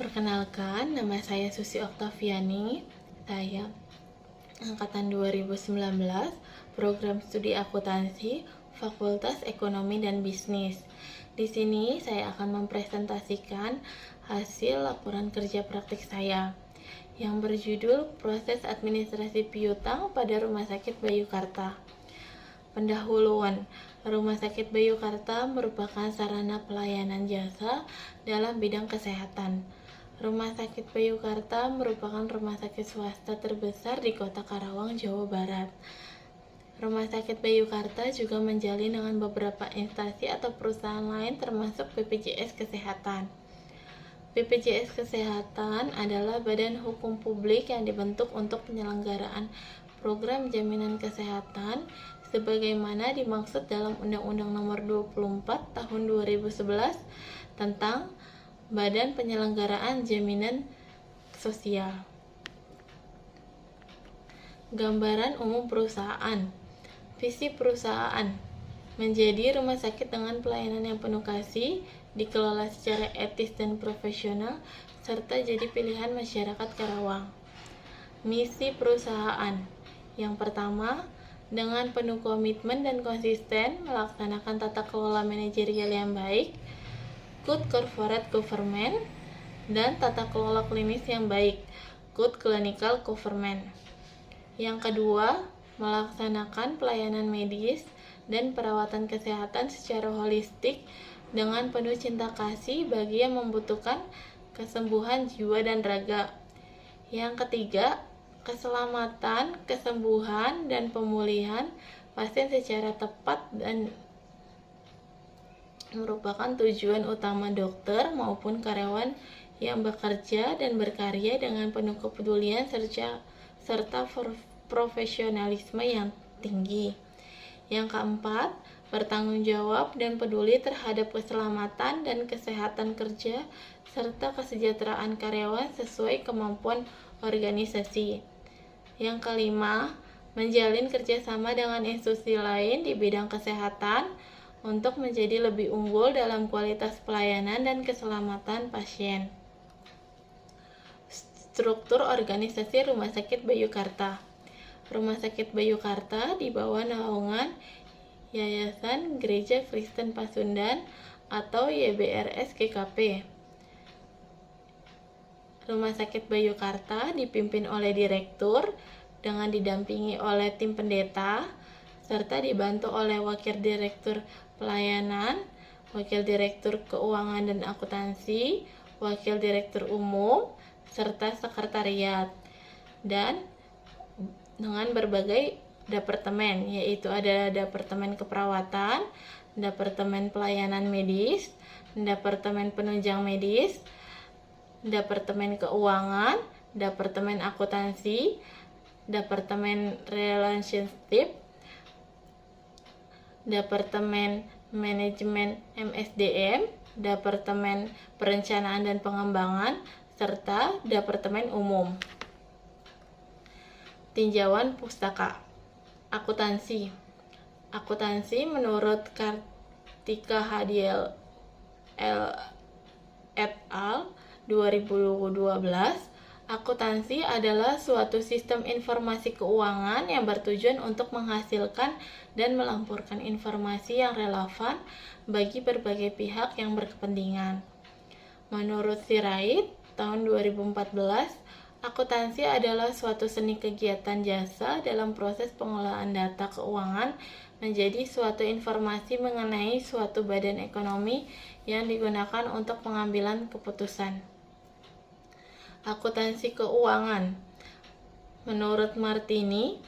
Perkenalkan, nama saya Susi Oktaviani. Saya angkatan 2019, program studi akuntansi, Fakultas Ekonomi dan Bisnis. Di sini saya akan mempresentasikan hasil laporan kerja praktik saya yang berjudul Proses Administrasi Piutang pada Rumah Sakit Bayukarta. Pendahuluan, Rumah Sakit Bayukarta merupakan sarana pelayanan jasa dalam bidang kesehatan. Rumah Sakit Bayukarta merupakan rumah sakit swasta terbesar di Kota Karawang, Jawa Barat. Rumah Sakit Bayukarta juga menjalin dengan beberapa instansi atau perusahaan lain termasuk BPJS Kesehatan. BPJS Kesehatan adalah badan hukum publik yang dibentuk untuk penyelenggaraan program jaminan kesehatan sebagaimana dimaksud dalam Undang-Undang Nomor 24 Tahun 2011 tentang Badan Penyelenggaraan Jaminan Sosial. Gambaran umum perusahaan. Visi perusahaan menjadi rumah sakit dengan pelayanan yang penuh kasih, dikelola secara etis dan profesional, serta jadi pilihan masyarakat Karawang. Misi perusahaan. Yang pertama, dengan penuh komitmen dan konsisten melaksanakan tata kelola manajerial yang baik, good corporate government, dan tata kelola klinis yang baik, good clinical government. Yang kedua, melaksanakan pelayanan medis dan perawatan kesehatan secara holistik dengan penuh cinta kasih bagi yang membutuhkan kesembuhan jiwa dan raga. Yang ketiga, keselamatan, kesembuhan, dan pemulihan pasien secara tepat dan merupakan tujuan utama dokter maupun karyawan yang bekerja dan berkarya dengan penuh kepedulian serta profesionalisme yang tinggi. Yang keempat, bertanggung jawab dan peduli terhadap keselamatan dan kesehatan kerja serta kesejahteraan karyawan sesuai kemampuan organisasi. Yang kelima, menjalin kerjasama dengan institusi lain di bidang kesehatan untuk menjadi lebih unggul dalam kualitas pelayanan dan keselamatan pasien. Struktur organisasi Rumah Sakit Bayukarta. Rumah Sakit Bayukarta di bawah naungan Yayasan Gereja Kristen Pasundan atau YBRS GKP. Rumah Sakit Bayukarta dipimpin oleh direktur dengan didampingi oleh tim pendeta serta dibantu oleh wakil direktur pelayanan, wakil direktur keuangan dan akuntansi, wakil direktur umum, serta sekretariat, dan dengan berbagai departemen, yaitu ada departemen keperawatan, departemen pelayanan medis, departemen penunjang medis, departemen keuangan, departemen akuntansi, departemen relationship, departemen manajemen MSDM, departemen perencanaan dan pengembangan, serta departemen umum. Tinjauan pustaka. Akuntansi. Akuntansi menurut Kartika Hadiel et al. 2012, akuntansi adalah suatu sistem informasi keuangan yang bertujuan untuk menghasilkan dan melaporkan informasi yang relevan bagi berbagai pihak yang berkepentingan. Menurut Sirait, tahun 2014, akuntansi adalah suatu seni kegiatan jasa dalam proses pengolahan data keuangan menjadi suatu informasi mengenai suatu badan ekonomi yang digunakan untuk pengambilan keputusan. Akuntansi keuangan. Menurut Martini,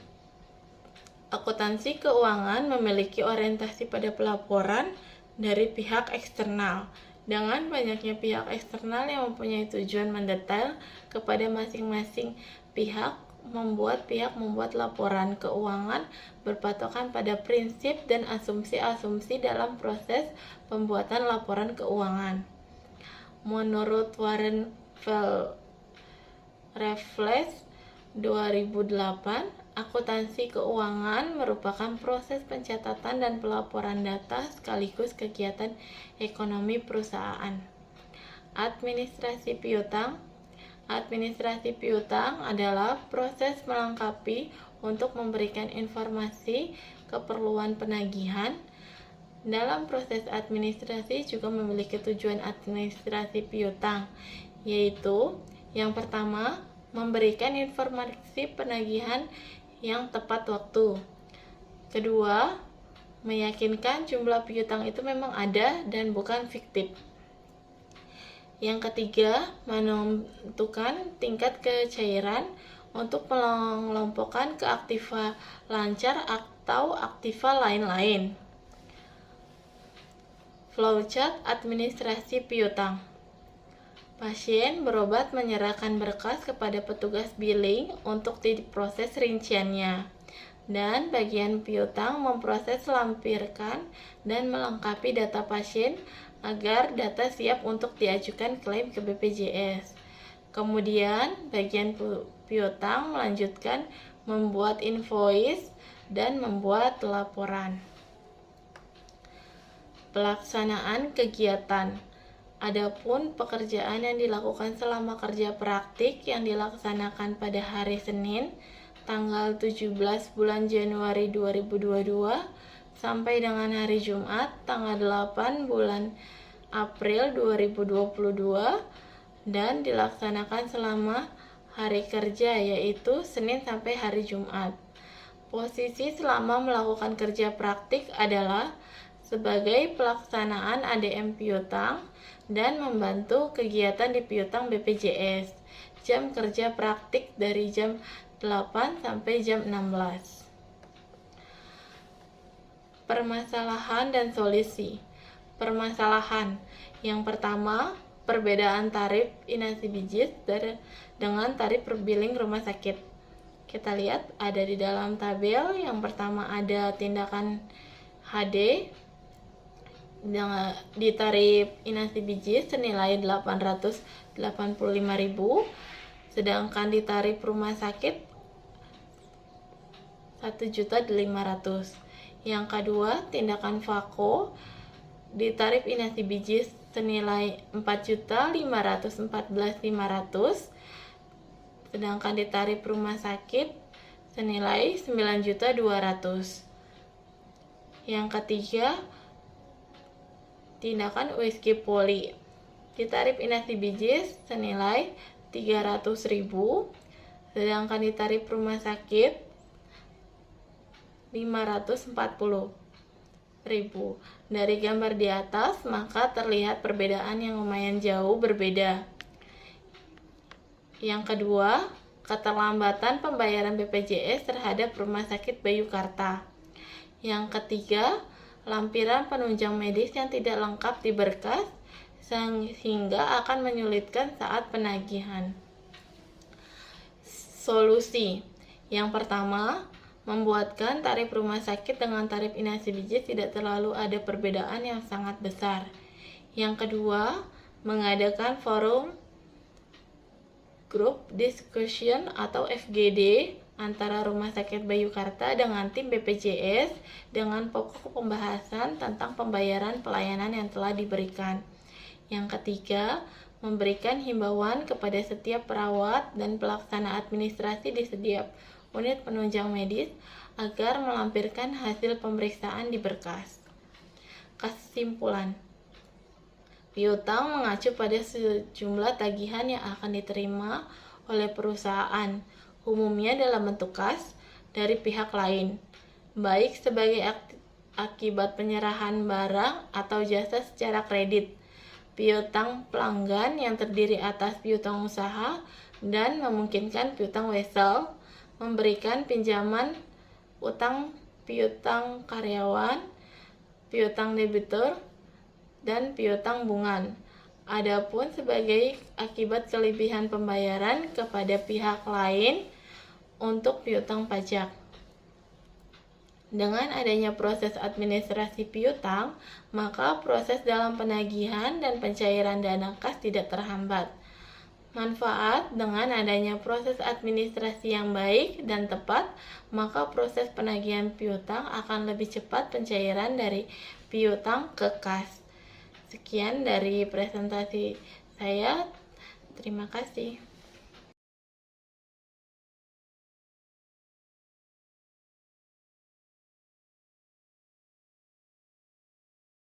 akuntansi keuangan memiliki orientasi pada pelaporan dari pihak eksternal. Dengan banyaknya pihak eksternal yang mempunyai tujuan mendetail kepada masing-masing pihak membuat laporan keuangan berpatokan pada prinsip dan asumsi-asumsi dalam proses pembuatan laporan keuangan. Menurut Warren Raffles 2008, akuntansi keuangan merupakan proses pencatatan dan pelaporan data sekaligus kegiatan ekonomi perusahaan. Administrasi piutang. Administrasi piutang adalah proses melengkapi untuk memberikan informasi keperluan penagihan. Dalam proses administrasi juga memiliki tujuan administrasi piutang, yaitu yang pertama, memberikan informasi penagihan yang tepat waktu. Kedua, meyakinkan jumlah piutang itu memang ada dan bukan fiktif. Yang ketiga, menentukan tingkat kecairan untuk mengelompokkan ke aktiva lancar atau aktiva lain-lain. Flowchart administrasi piutang. Pasien berobat menyerahkan berkas kepada petugas billing untuk diproses rinciannya, dan bagian piutang memproses, lampirkan, dan melengkapi data pasien agar data siap untuk diajukan klaim ke BPJS. Kemudian, bagian piutang melanjutkan membuat invoice dan membuat laporan. Pelaksanaan kegiatan. Adapun pekerjaan yang dilakukan selama kerja praktik yang dilaksanakan pada hari Senin, tanggal 17 bulan Januari 2022 sampai dengan hari Jumat, tanggal 8 bulan April 2022, dan dilaksanakan selama hari kerja, yaitu Senin sampai hari Jumat. Posisi selama melakukan kerja praktik adalah sebagai pelaksanaan ADM piutang dan membantu kegiatan di piutang BPJS. Jam kerja praktik dari jam 8 sampai jam 16. Permasalahan dan solusi. Permasalahan. Yang pertama, perbedaan tarif inasi bijis dengan tarif per billing rumah sakit. Kita lihat ada di dalam tabel. Yang pertama ada tindakan HD di tarif inasi bijis senilai 885.000, sedangkan di tarif rumah sakit 1.500.000. Yang kedua, tindakan Vako di tarif inasi bijis senilai 4.514.500, sedangkan di tarif rumah sakit senilai 9.200.000. Yang ketiga, tindakan USG Poli di tarif inasi bijis senilai 300.000, sedangkan di tarif rumah sakit 540.000. Dari gambar di atas maka terlihat perbedaan yang lumayan jauh berbeda. Yang kedua, keterlambatan pembayaran BPJS terhadap Rumah Sakit Bayukarta. Yang ketiga, lampiran penunjang medis yang tidak lengkap di berkas sehingga akan menyulitkan saat penagihan. Solusi. Yang pertama, membuatkan tarif rumah sakit dengan tarif inasi bijis tidak terlalu ada perbedaan yang sangat besar. Yang kedua, mengadakan forum group discussion atau FGD antara Rumah Sakit Bayukarta dengan tim BPJS dengan pokok pembahasan tentang pembayaran pelayanan yang telah diberikan. Yang ketiga, memberikan himbauan kepada setiap perawat dan pelaksana administrasi di setiap unit penunjang medis agar melampirkan hasil pemeriksaan di berkas. Kesimpulan. Piutang mengacu pada sejumlah tagihan yang akan diterima oleh perusahaan, umumnya dalam bentuk kas dari pihak lain, baik sebagai akibat penyerahan barang atau jasa secara kredit, piutang pelanggan yang terdiri atas piutang usaha dan memungkinkan piutang wesel, memberikan pinjaman utang piutang karyawan, piutang debitur, dan piutang bungan. Adapun sebagai akibat kelebihan pembayaran kepada pihak lain untuk piutang pajak. Dengan adanya proses administrasi piutang, maka proses dalam penagihan dan pencairan dana kas tidak terhambat. Manfaat dengan adanya proses administrasi yang baik dan tepat, maka proses penagihan piutang akan lebih cepat pencairan dari piutang ke kas. Sekian dari presentasi saya. Terima kasih.